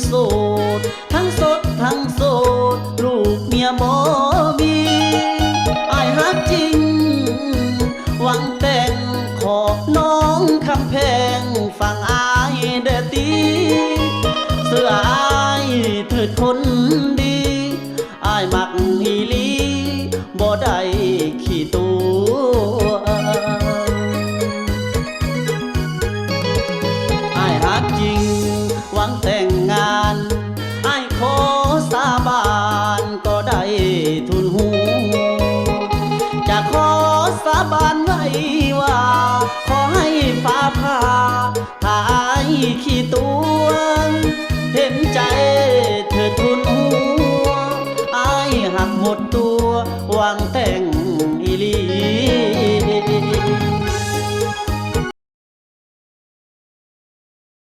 โสดทั้งสดทั้งโสดลูกเมียบ่มีอ้ายฮักจริงหวังแต่งขอน้องคำแพงฟังอ้ายเด้อตีเสื้ออ้ายเถิดคนดีอ้ายมักอีหลีบ่ได้ขี้ตัวอ้ายฮักจริงหวังแต่งงานอ้ายขอสาบานก็ได้ทุนหูจะขอสาบานไว้ว่าขอให้ฟ้าผ่าถ้าอ้ายขี้ตัวเห็นใจเธอทุนหัวอ้ายหักหมดตัวหวังแต่ง